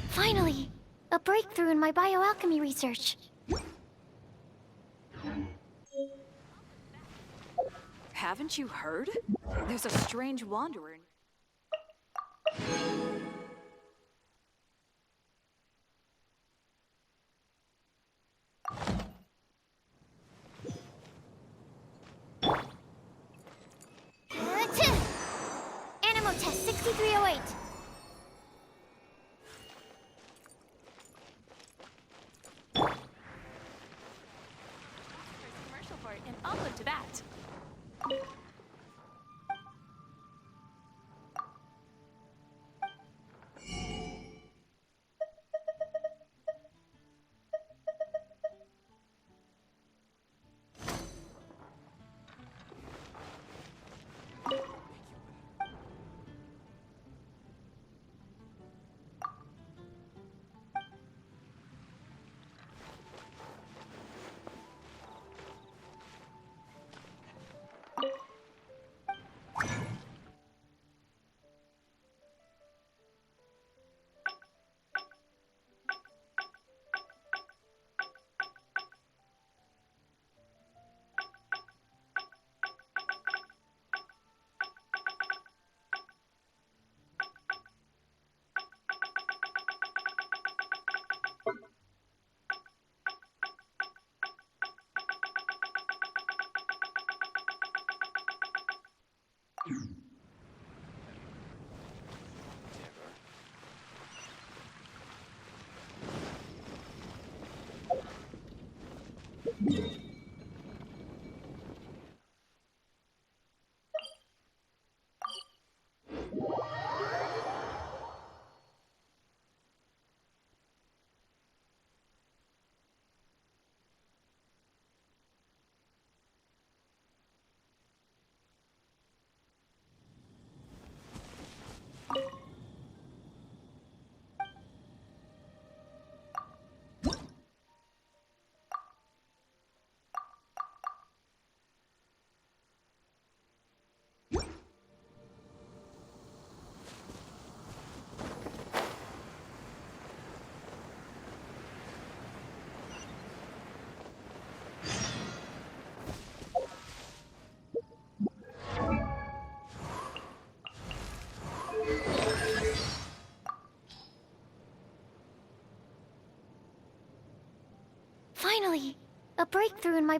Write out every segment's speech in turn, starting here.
Finally! A breakthrough in my bioalchemy research. Haven't you heard? There's a strange wanderer. Animo test 6308. Commercial for it, and I'll look to that. Finally! A breakthrough in my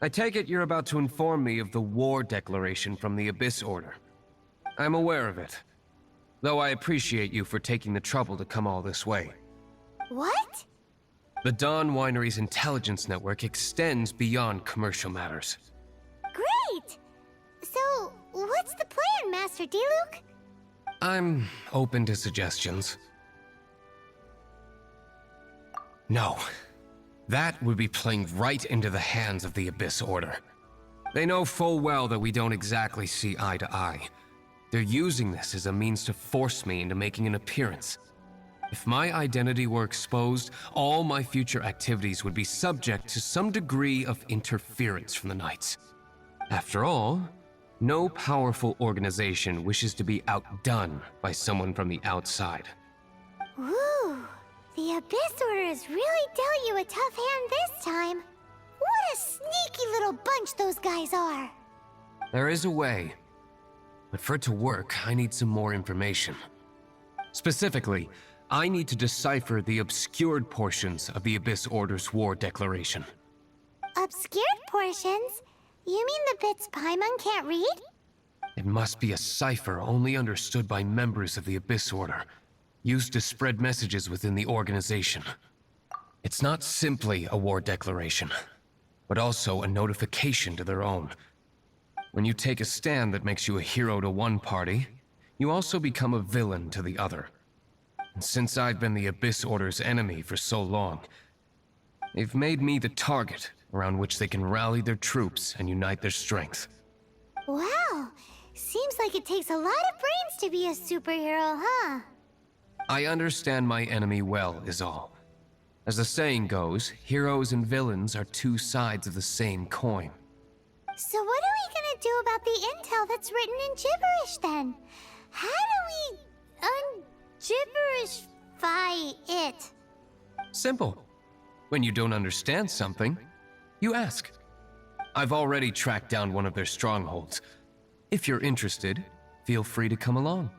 I take it you're about to inform me of the war declaration from the Abyss Order. I'm aware of it, though I appreciate you for taking the trouble to come all this way. What? The Dawn Winery's intelligence network extends beyond commercial matters. Great! So, what's the plan, Master Diluc? I'm open to suggestions. No. That would be playing right into the hands of the Abyss Order. They know full well that we don't exactly see eye to eye. They're using this as a means to force me into making an appearance. If my identity were exposed, all my future activities would be subject to some degree of interference from the Knights. After all, no powerful organization wishes to be outdone by someone from the outside. Ooh, the Abyss Order has really dealt you a tough hand this time. What a sneaky little bunch those guys are. There is a way, but for it to work, I need some more information. Specifically, I need to decipher the obscured portions of the Abyss Order's war declaration. Obscured portions? You mean the bits Paimon can't read? It must be a cipher only understood by members of the Abyss Order, used to spread messages within the organization. It's not simply a war declaration, but also a notification to their own. When you take a stand that makes you a hero to one party, you also become a villain to the other. And since I've been the Abyss Order's enemy for so long, they've made me the target around which they can rally their troops and unite their strength. Wow, seems like it takes a lot of brains to be a superhero, huh? I understand my enemy well, is all. As the saying goes, heroes and villains are two sides of the same coin. So what are we gonna do about the intel that's written in gibberish then? How do we un-gibberishify it? Simple. When you don't understand something, you ask. I've already tracked down one of their strongholds. If you're interested, feel free to come along.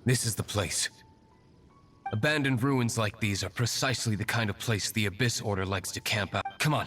This is the place. Abandoned ruins like these are precisely the kind of place the Abyss Order likes to camp out. Come on.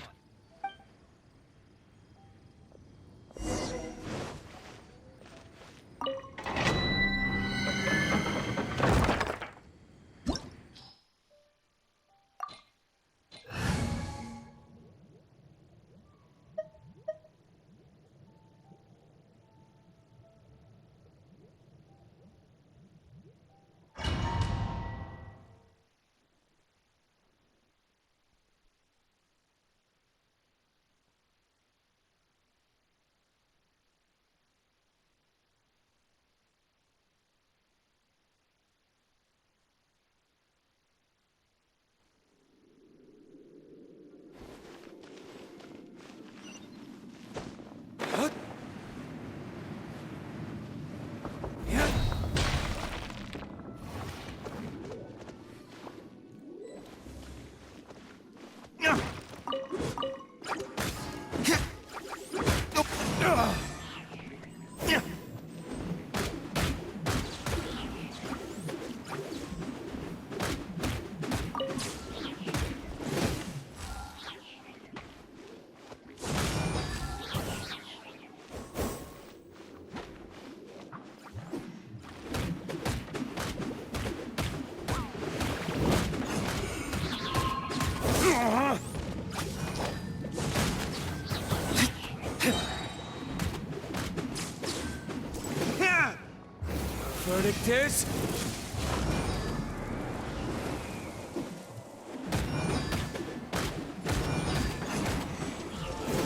Verdict is...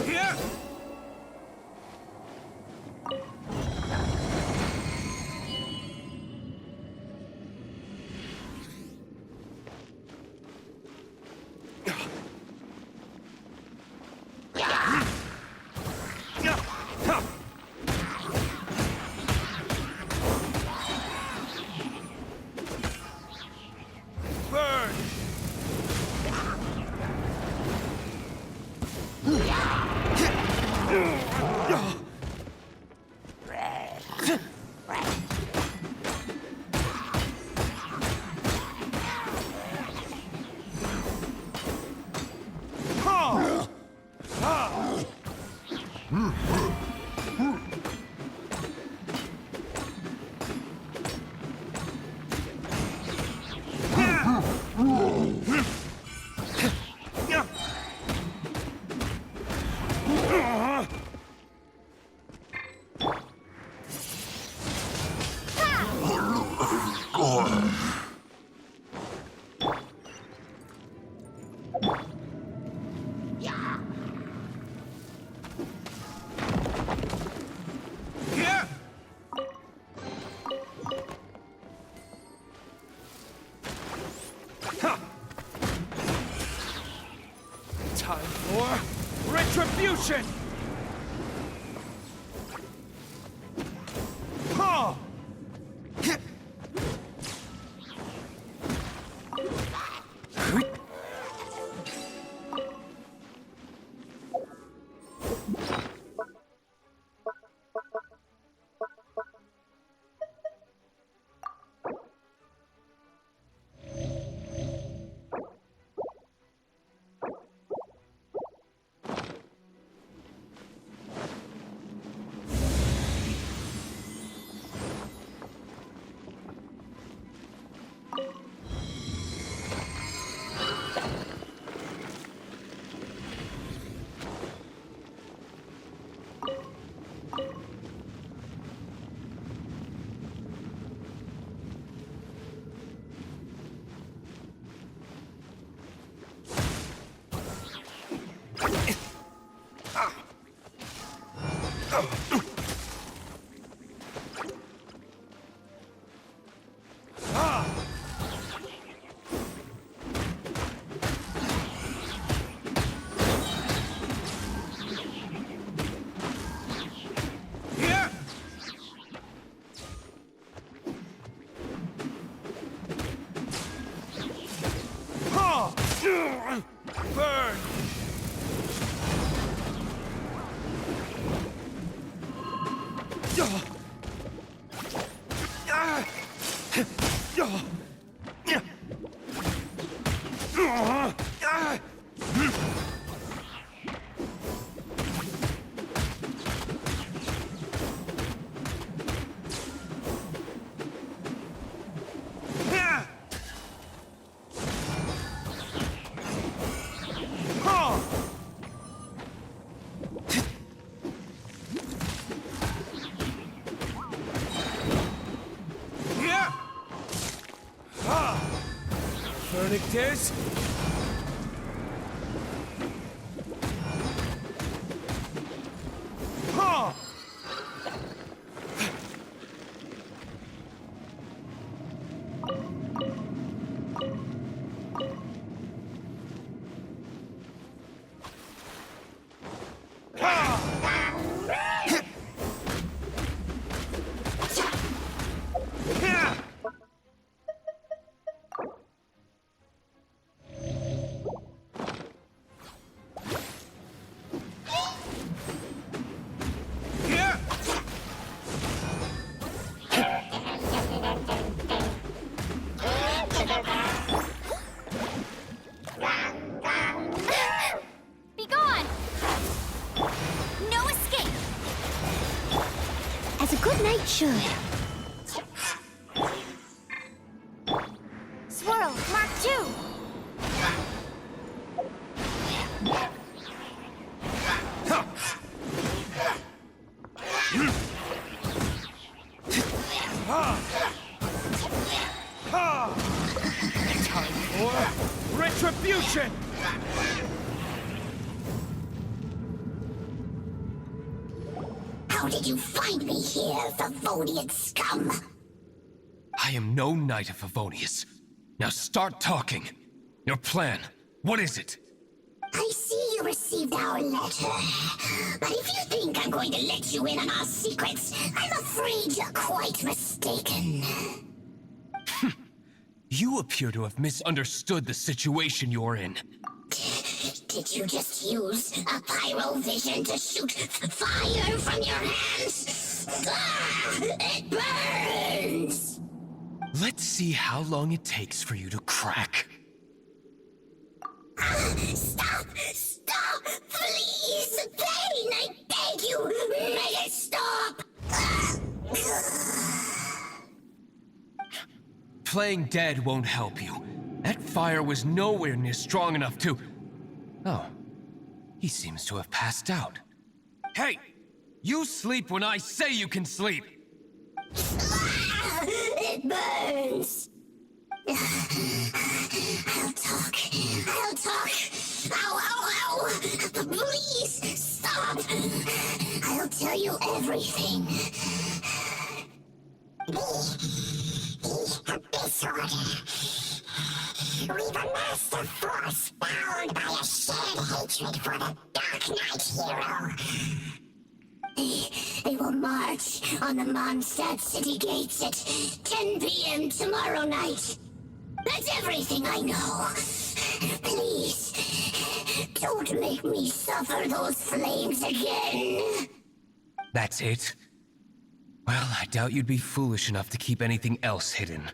Here! Burn! Here! Time for retribution! Huh! Here! Huh! Burn! Verdict is... Huh! Be gone! No escape! As a good knight should. Swirl, Mark 2! Ah! Retribution! How did you find me here, Favonian scum? I am no Knight of Favonius. Now start talking. Your plan, what is it? I see you received our letter. But if you think I'm going to let you in on our secrets, I'm afraid you're quite mistaken. You appear to have misunderstood the situation you're in. Did you just use a pyrovision to shoot fire from your hands? Ah, it burns! Let's see how long it takes for you to crack. Stop! Stop! Please! Pain! I beg you! Make it stop! Playing dead won't help you. That fire was nowhere near strong enough to... Oh. He seems to have passed out. Hey! You sleep when I say you can sleep! It burns! I'll talk. I'll talk. Ow, ow, ow! Please, stop! I'll tell you everything. The Abyss Order. We've amassed a force bound by a shared hatred for the Dark Knight hero. They will march on the Mondstadt city gates at 10 p.m. tomorrow night. That's everything I know. Please, don't make me suffer those flames again. That's it? Well, I doubt you'd be foolish enough to keep anything else hidden.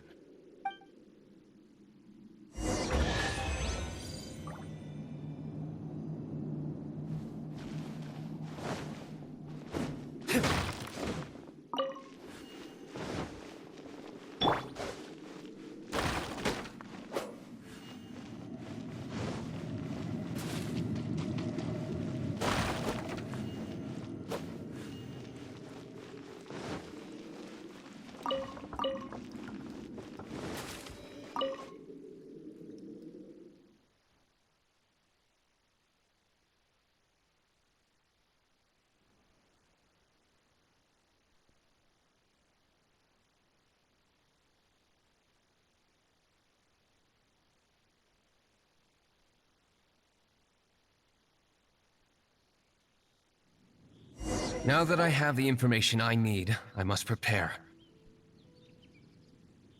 Now that I have the information I need, I must prepare.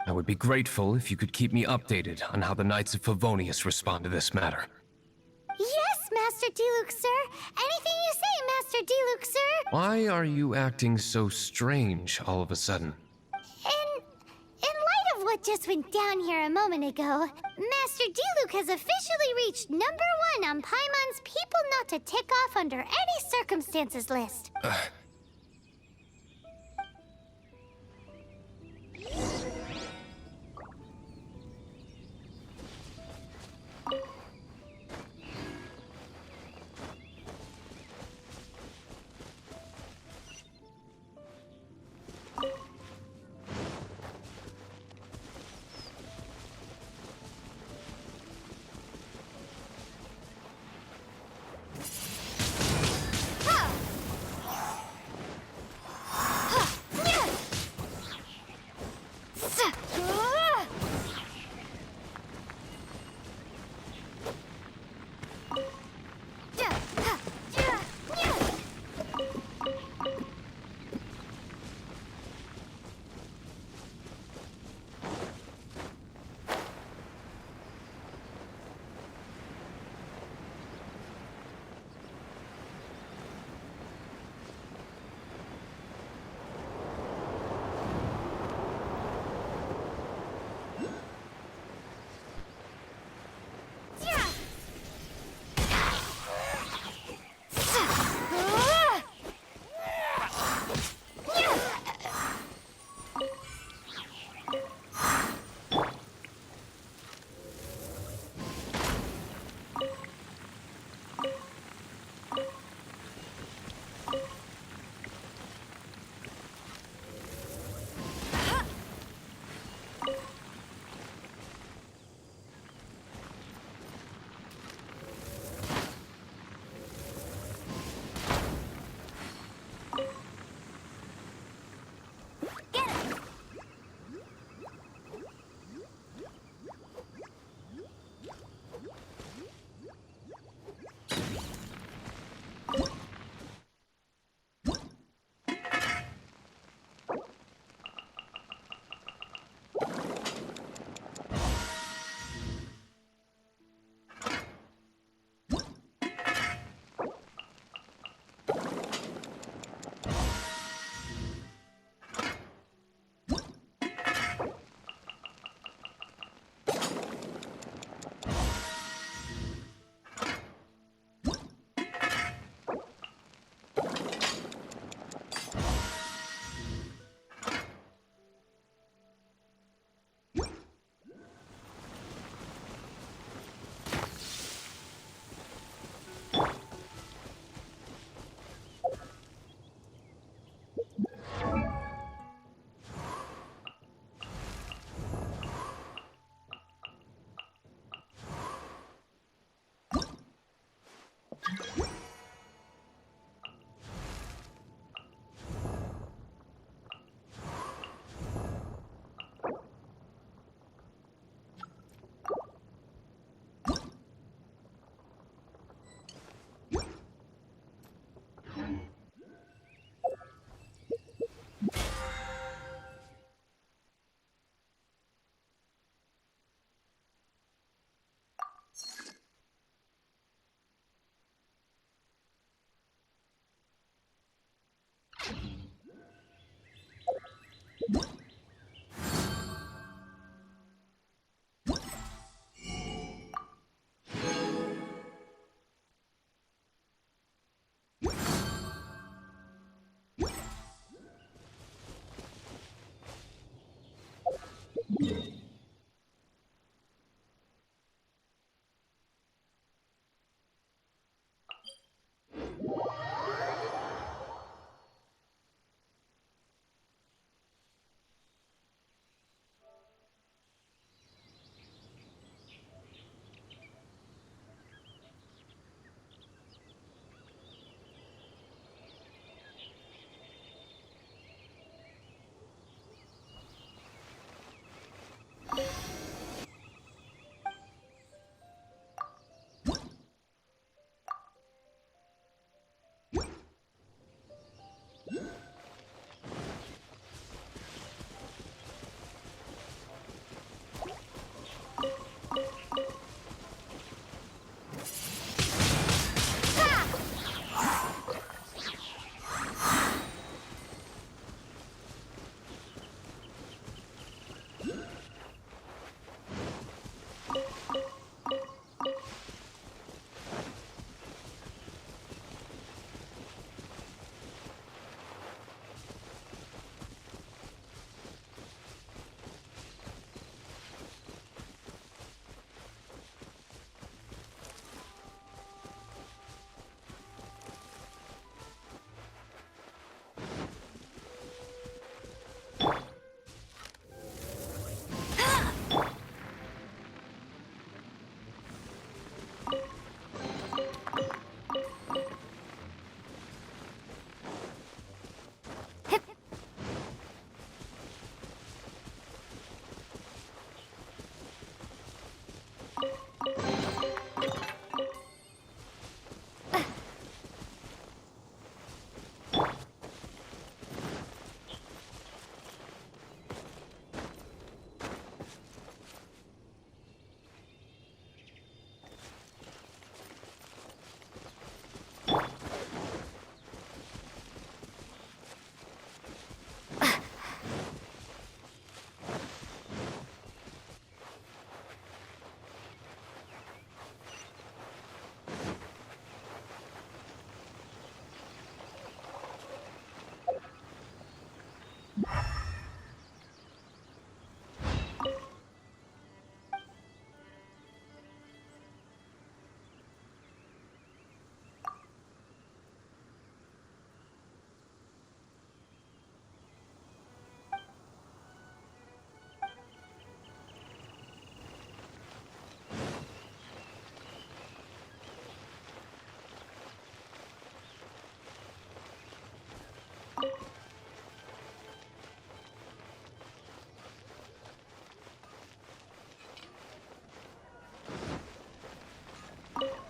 I would be grateful if you could keep me updated on how the Knights of Favonius respond to this matter. Yes, Master Diluc, sir. Anything you say, Master Diluc, sir. Why are you acting so strange all of a sudden? In light of what just went down here a moment ago, Master Diluc has officially reached #1 on Paimon's People Not to Tick Off Under Any Circumstances list.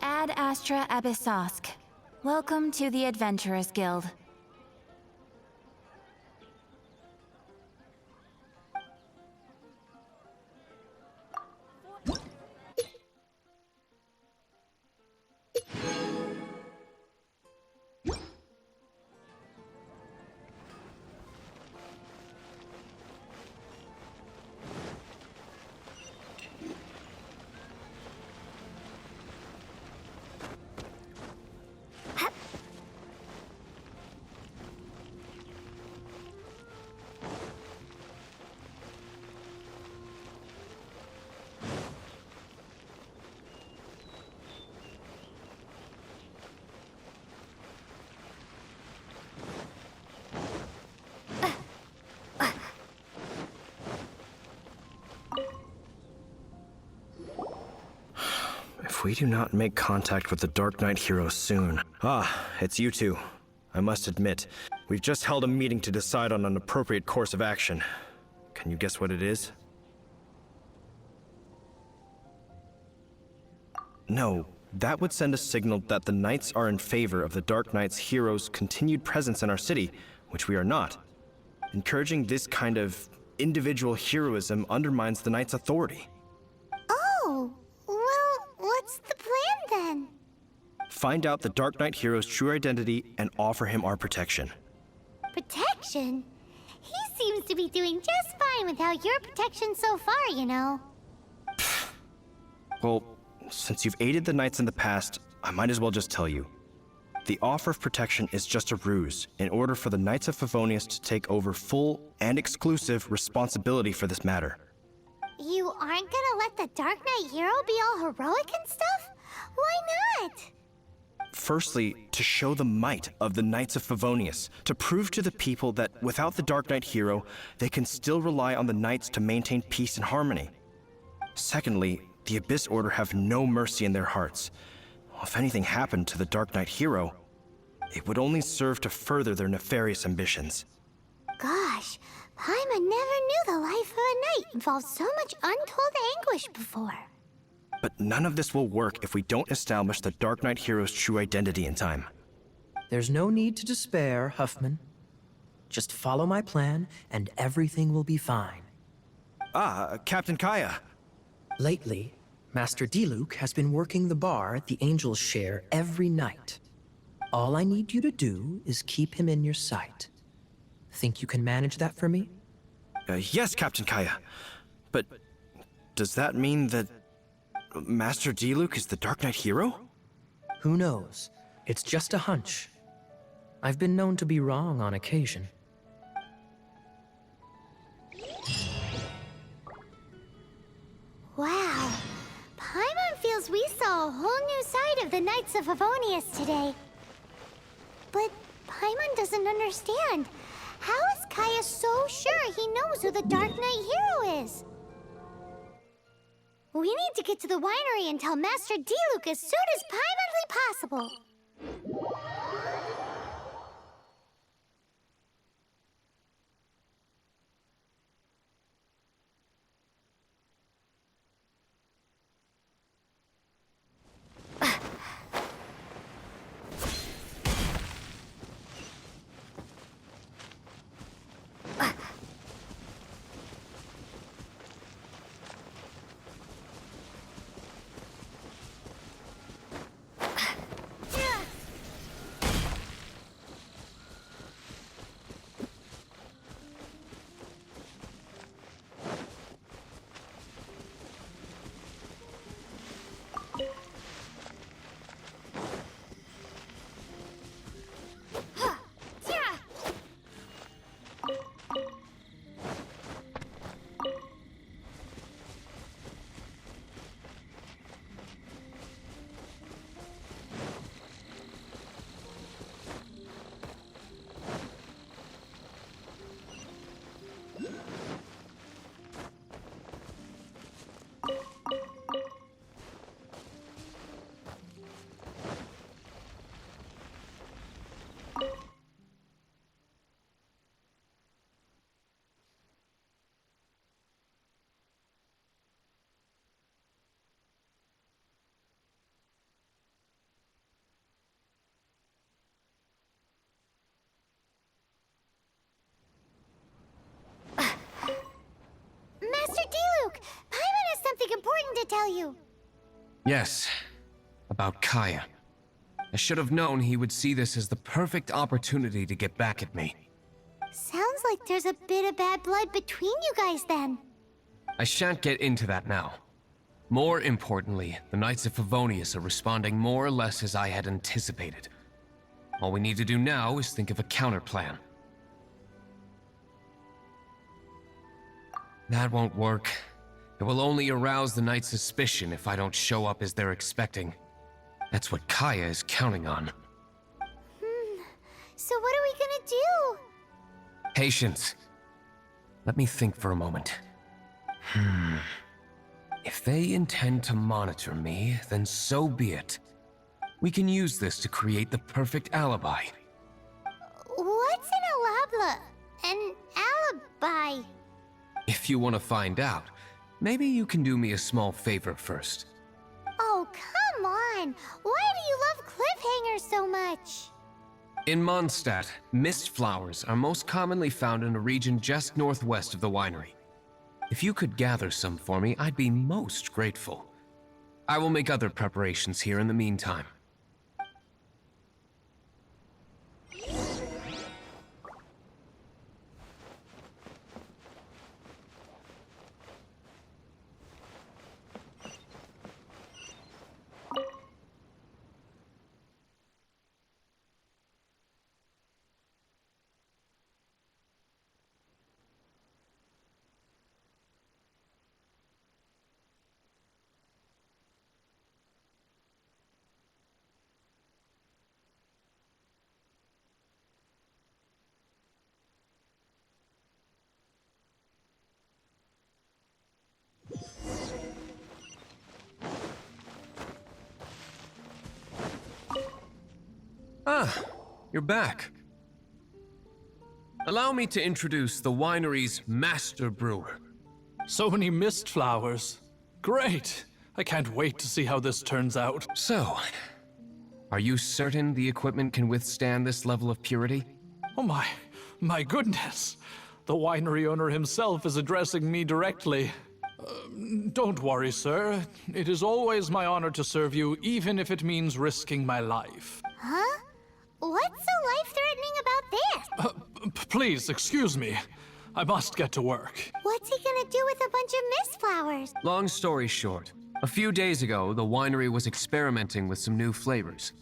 Ad Astra Abyssosk. Welcome to the Adventurers Guild. If we do not make contact with the Dark Knight hero soon... Ah, it's you two. I must admit, we've just held a meeting to decide on an appropriate course of action. Can you guess what it is? No, that would send a signal that the Knights are in favor of the Dark Knight's hero's continued presence in our city, which we are not. Encouraging this kind of individual heroism undermines the Knight's authority. Oh, well, what's the plan then? Find out the Dark Knight hero's true identity and offer him our protection. Protection? He seems to be doing just fine without your protection so far, you know. Well, since you've aided the Knights in the past, I might as well just tell you. The offer of protection is just a ruse in order for the Knights of Favonius to take over full and exclusive responsibility for this matter. You aren't gonna let the Dark Knight hero be all heroic and stuff? Why not? Firstly, to show the might of the Knights of Favonius, to prove to the people that without the Dark Knight hero, they can still rely on the Knights to maintain peace and harmony. Secondly, the Abyss Order have no mercy in their hearts. If anything happened to the Dark Knight hero, it would only serve to further their nefarious ambitions. Gosh, Paimon never knew the life of a knight involved so much untold anguish before. But none of this will work if we don't establish the Dark Knight hero's true identity in time. There's no need to despair, Huffman. Just follow my plan, and everything will be fine. Ah, Captain Kaya. Lately, Master Diluc has been working the bar at the Angel's Share every night. All I need you to do is keep him in your sight. Think you can manage that for me? Yes, Captain Kaya. But does that mean that Master Diluc is the Dark Knight hero? Who knows? It's just a hunch. I've been known to be wrong on occasion. Wow. Paimon feels we saw a whole new side of the Knights of Favonius today. But Paimon doesn't understand. How is Kaya so sure he knows who the Dark Knight hero is? We need to get to the winery and tell Master Diluc as soon as Paimonly possible. Master Diluc! Paimon has something important to tell you. Yes, about Kaya. I should have known he would see this as the perfect opportunity to get back at me. Sounds like there's a bit of bad blood between you guys then. I shan't get into that now. More importantly, the Knights of Favonius are responding more or less as I had anticipated. All we need to do now is think of a counterplan. That won't work. It will only arouse the Knight's suspicion if I don't show up as they're expecting. That's what Kaya is counting on. So what are we gonna do? Patience. Let me think for a moment. If they intend to monitor me, then so be it. We can use this to create the perfect alibi. What's an alabla? An alibi? If you want to find out, maybe you can do me a small favor first. Oh, come on! Why do you love cliffhangers so much? In Mondstadt, mist flowers are most commonly found in a region just northwest of the winery. If you could gather some for me, I'd be most grateful. I will make other preparations here in the meantime. Ah, you're back. Allow me to introduce the winery's master brewer. So many mist flowers. Great! I can't wait to see how this turns out. So, are you certain the equipment can withstand this level of purity? Oh my, My goodness. The winery owner himself is addressing me directly. Don't worry, sir. It is always my honor to serve you, even if it means risking my life. Huh? What's so life-threatening about this? Please, excuse me. I must get to work. What's he gonna do with a bunch of mist flowers? Long story short, a few days ago, the winery was experimenting with some new flavors.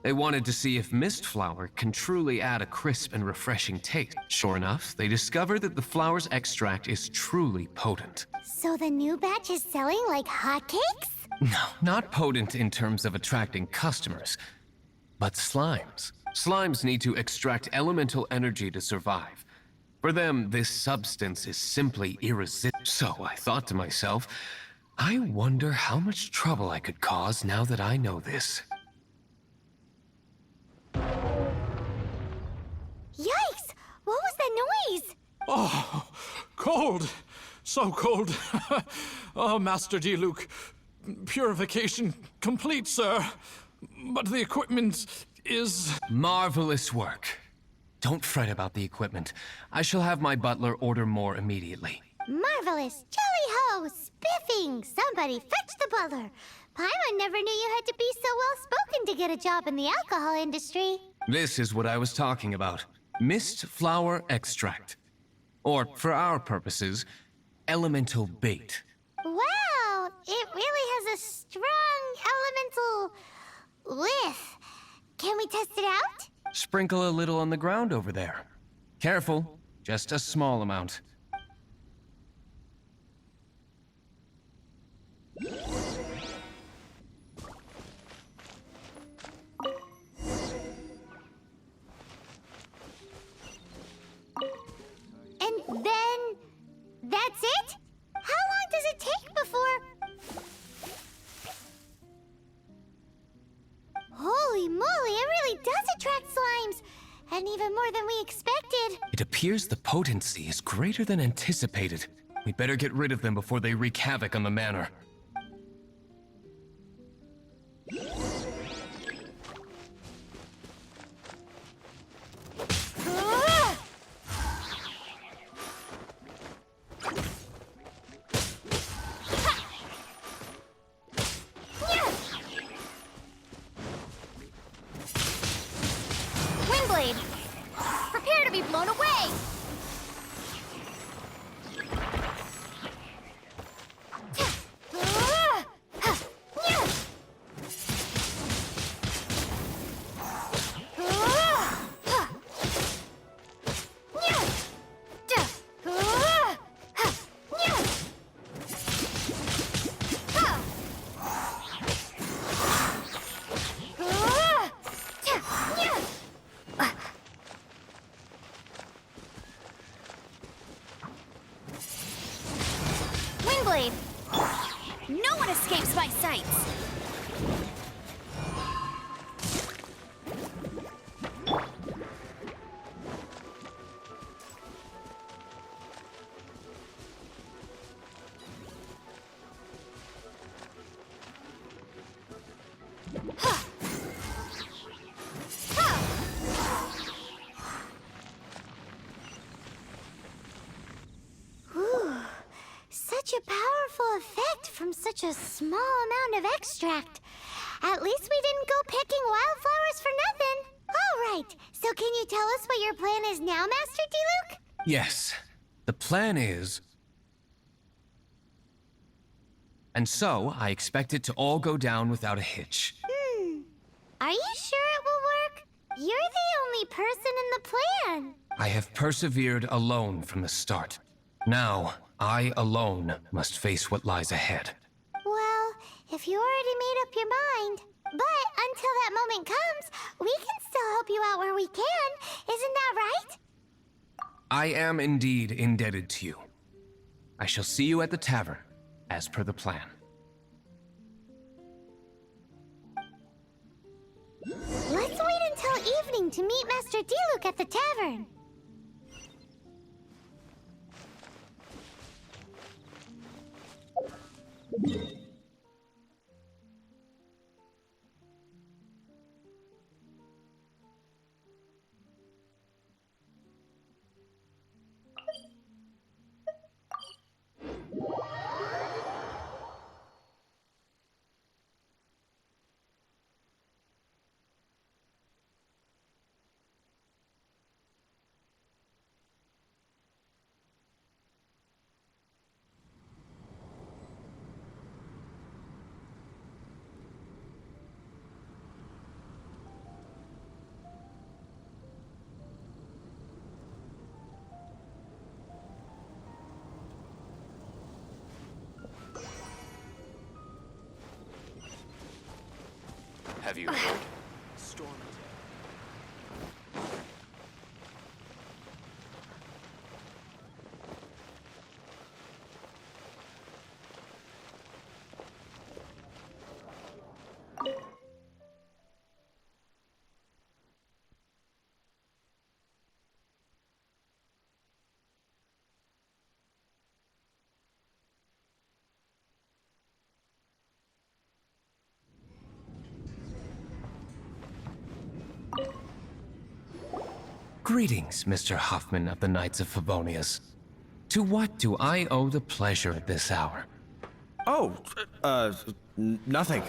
They wanted to see if mist flower can truly add a crisp and refreshing taste. Sure enough, they discovered that the flower's extract is truly potent. So the new batch is selling like hotcakes? No, not potent in terms of attracting customers, but slimes. Slimes need to extract elemental energy to survive. For them, this substance is simply irresistible. So I thought to myself, I wonder how much trouble I could cause now that I know this. Yikes! What was that noise? Oh, cold. So cold. Oh, Master Diluc. Purification complete, sir. But the equipment is... Marvelous work. Don't fret about the equipment. I shall have my butler order more immediately. Marvelous! Jolly-ho! Spiffing! Somebody fetch the butler! Paimon never knew you had to be so well-spoken to get a job in the alcohol industry. This is what I was talking about. Mist flower extract. Or, for our purposes, elemental bait. Wow! It really has a strong elemental whiff. Can we test it out? Sprinkle a little on the ground over there. Careful, just a small amount. And then... that's it? How long does it take before... Holy moly, it really does attract slimes! And even more than we expected. It appears the potency is greater than anticipated. We better get rid of them before they wreak havoc on the manor. Windblade! Prepare to be blown away! Windblade! No one escapes my sights! Such a powerful effect from such a small amount of extract. At least we didn't go picking wildflowers for nothing. All right, so can you tell us what your plan is now, Master Diluc? Yes, the plan is... And so, I expect it to all go down without a hitch. Are you sure it will work? You're the only person in the plan. I have persevered alone from the start. Now, I alone must face what lies ahead. Well, if you already made up your mind. But until that moment comes, we can still help you out where we can. Isn't that right? I am indeed indebted to you. I shall see you at the tavern, as per the plan. Let's wait until evening to meet Master Diluc at the tavern. Have you heard? Storm. Greetings, Mr. Hoffman of the Knights of Favonius. To what do I owe the pleasure at this hour? Oh, nothing.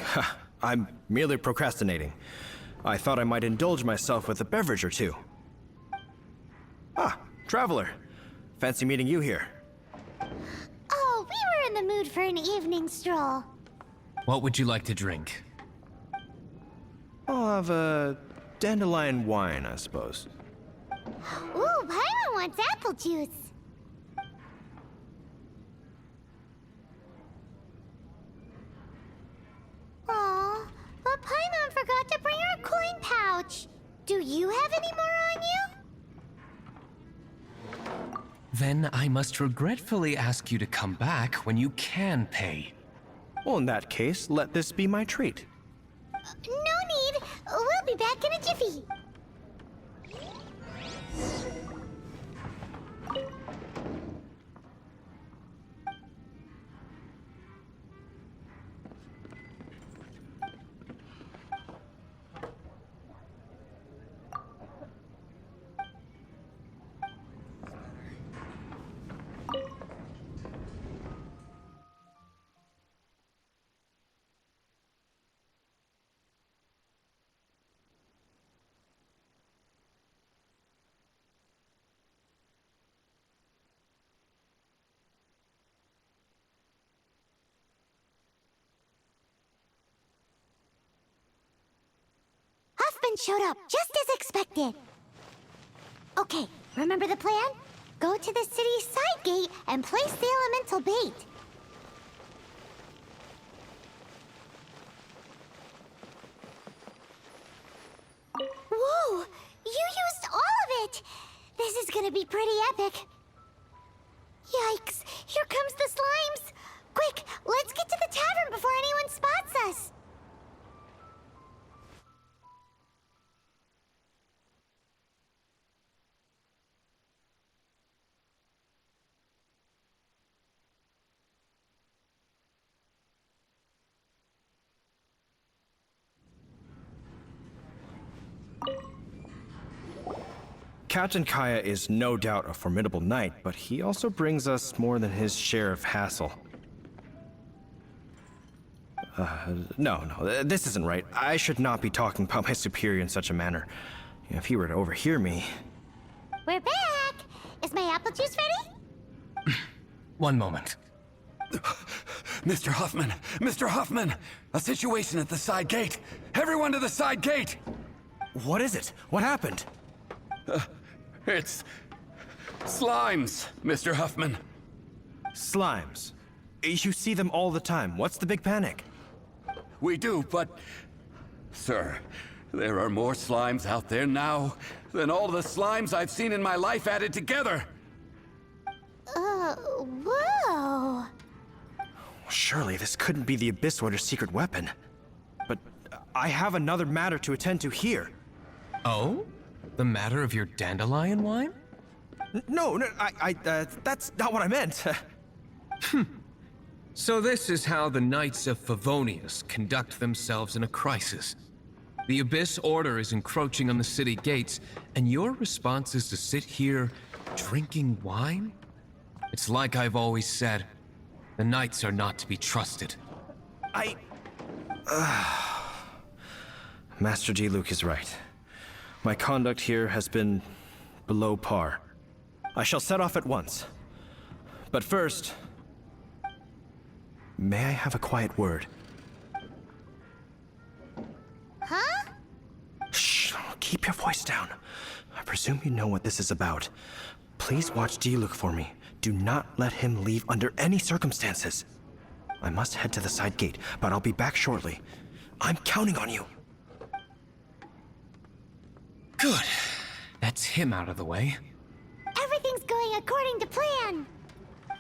I'm merely procrastinating. I thought I might indulge myself with a beverage or two. Ah, Traveler. Fancy meeting you here. Oh, we were in the mood for an evening stroll. What would you like to drink? I'll have a dandelion wine, I suppose. Ooh, Paimon wants apple juice. Aw, but Paimon forgot to bring her coin pouch. Do you have any more on you? Then I must regretfully ask you to come back when you can pay. Well, in that case, let this be my treat. No need. We'll be back in a jiffy. Huffman showed up just as expected. Okay, remember the plan? Go to the city's side gate and place the elemental bait. Whoa! You used all of it! This is gonna be pretty epic. Yikes! Here comes the slimes! Quick, let's get to the tavern before anyone spots us! Captain Kaya is no doubt a formidable knight, but he also brings us more than his share of hassle. No, this isn't right. I should not be talking about my superior in such a manner. If he were to overhear me... We're back! Is my apple juice ready? One moment. Mr. Huffman! Mr. Huffman! A situation at the side gate! Everyone to the side gate! What is it? What happened? It's... slimes, Mr. Huffman. Slimes. You see them all the time. What's the big panic? We do, but... Sir, there are more slimes out there now than all the slimes I've seen in my life added together! Whoa! Surely this couldn't be the Abyss Order's secret weapon. But I have another matter to attend to here. Oh? The matter of your dandelion wine? No, that's not what I meant. So this is how the Knights of Favonius conduct themselves in a crisis. The Abyss Order is encroaching on the city gates, and your response is to sit here drinking wine? It's like I've always said, the Knights are not to be trusted. Master Diluc is right. My conduct here has been below par. I shall set off at once. But first, may I have a quiet word? Huh? Shh, keep your voice down. I presume you know what this is about. Please watch Diluc for me. Do not let him leave under any circumstances. I must head to the side gate, but I'll be back shortly. I'm counting on you. Good. That's him out of the way. Everything's going according to plan.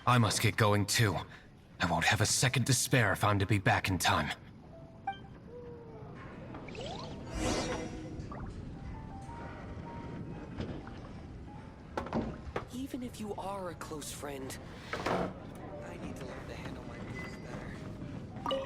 I must get going too. I won't have a second to spare if I'm to be back in time. Even if you are a close friend, I need to learn to handle my moves better.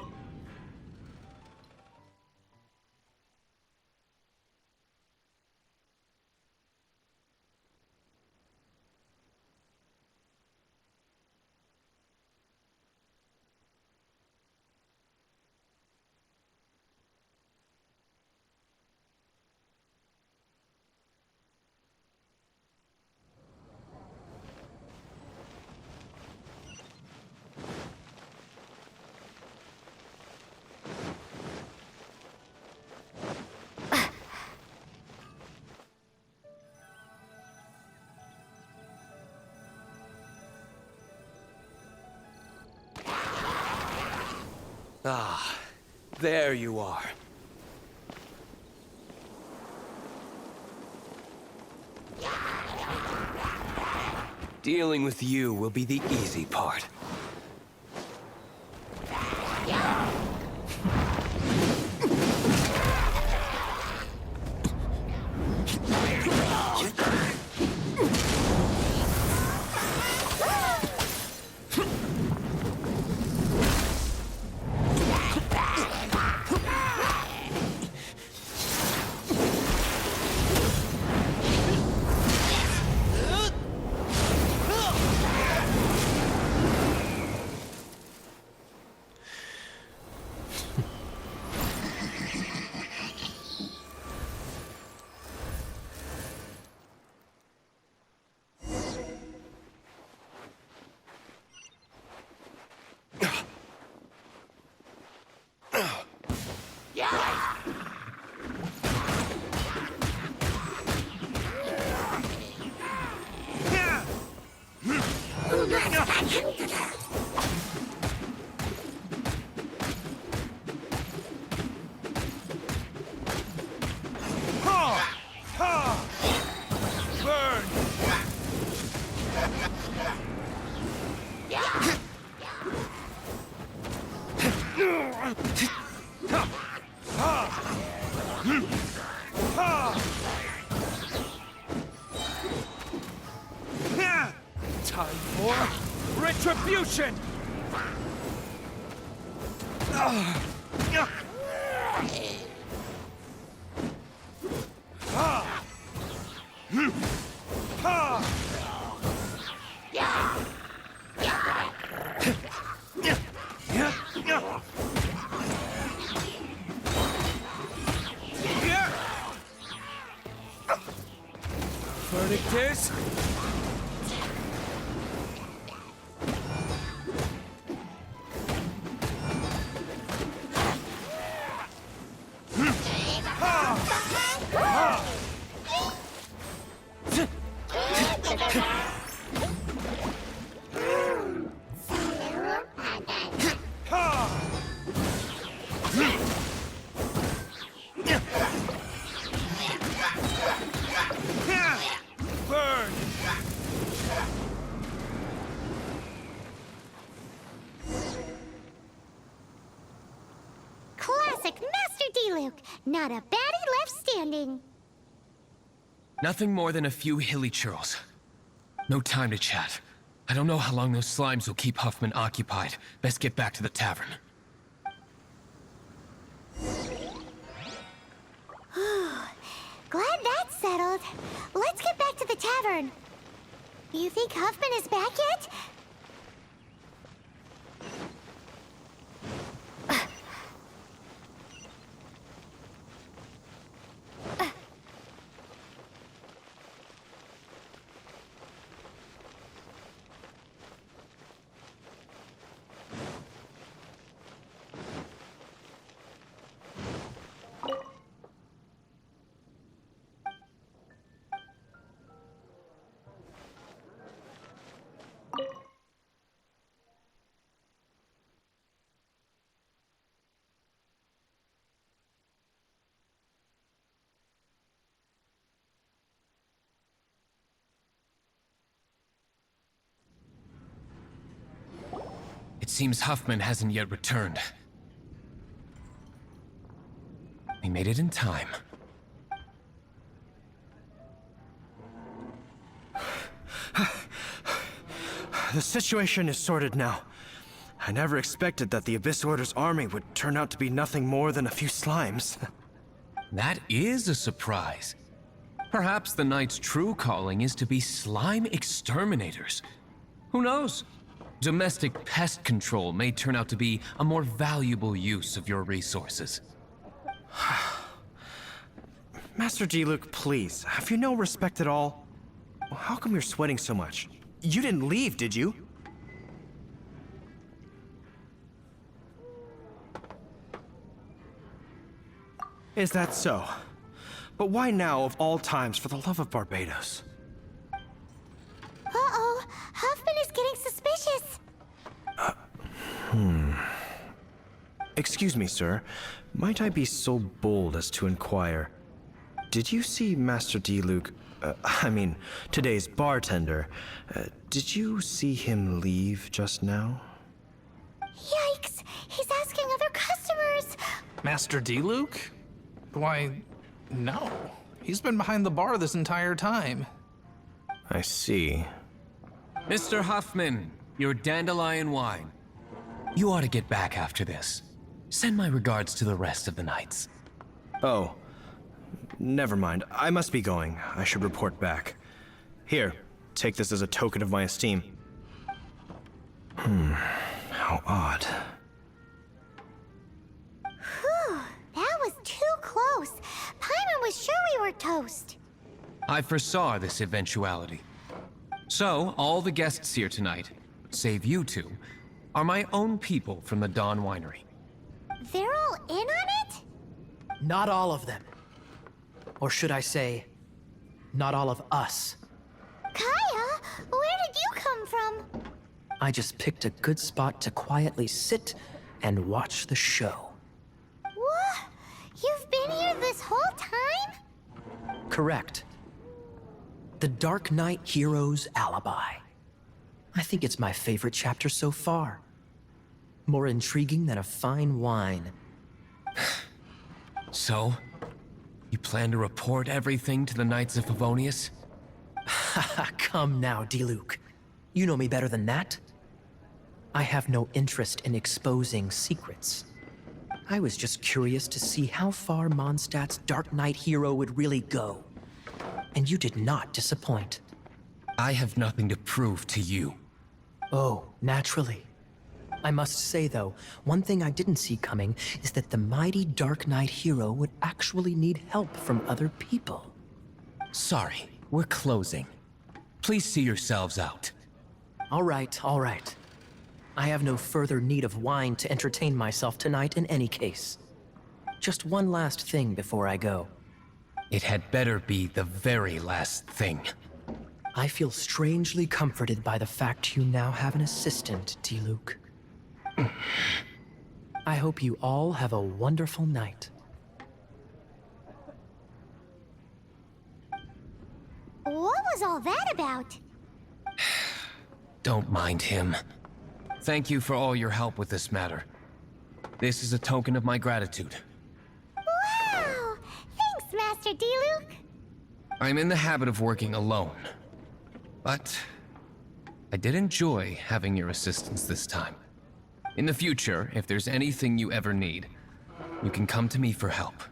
Ah, there you are. Dealing with you will be the easy part. Time for retribution! Verdict is... Burn! Classic Master D-Luke. Not a baddie left standing. Nothing more than a few hilly churls. No time to chat. I don't know how long those slimes will keep Huffman occupied. Best get back to the tavern. Glad that's settled. Let's get back to the tavern. You think Huffman is back yet? seems Huffman hasn't yet returned. We made it in time. The situation is sorted now. I never expected that the Abyss Order's army would turn out to be nothing more than a few slimes. That is a surprise. Perhaps the Knight's true calling is to be slime exterminators. Who knows? Domestic pest control may turn out to be a more valuable use of your resources. Master Diluc, please, have you no respect at all? How come you're sweating so much? You didn't leave, did you? Is that so? But why now, of all times, for the love of Barbados? Uh-oh, Huffman is getting suspicious. Excuse me, sir. Might I be so bold as to inquire? Did you see Master Diluc, today's bartender, did you see him leave just now? Yikes, he's asking other customers. Master Diluc? Why, no. He's been behind the bar this entire time. I see. Mr. Huffman, your dandelion wine. You ought to get back after this. Send my regards to the rest of the Knights. Oh, never mind. I must be going. I should report back. Here, take this as a token of my esteem. How odd. Whew, that was too close. Paimon was sure we were toast. I foresaw this eventuality. So, all the guests here tonight, save you two, are my own people from the Dawn Winery. They're all in on it? Not all of them. Or should I say, not all of us. Kaya, where did you come from? I just picked a good spot to quietly sit and watch the show. What? You've been here this whole time? Correct. The Dark Knight Hero's Alibi. I think it's my favorite chapter so far. More intriguing than a fine wine. So, you plan to report everything to the Knights of Favonius? Come now, Diluc. You know me better than that. I have no interest in exposing secrets. I was just curious to see how far Mondstadt's Dark Knight hero would really go. And you did not disappoint. I have nothing to prove to you. Oh, naturally. I must say, though, one thing I didn't see coming is that the mighty Dark Knight hero would actually need help from other people. Sorry, we're closing. Please see yourselves out. All right, all right. I have no further need of wine to entertain myself tonight in any case. Just one last thing before I go. It had better be the very last thing. I feel strangely comforted by the fact you now have an assistant, Diluc. I hope you all have a wonderful night. What was all that about? Don't mind him. Thank you for all your help with this matter. This is a token of my gratitude. Wow! Thanks, Master Diluc. I'm in the habit of working alone. But I did enjoy having your assistance this time. In the future, if there's anything you ever need, you can come to me for help.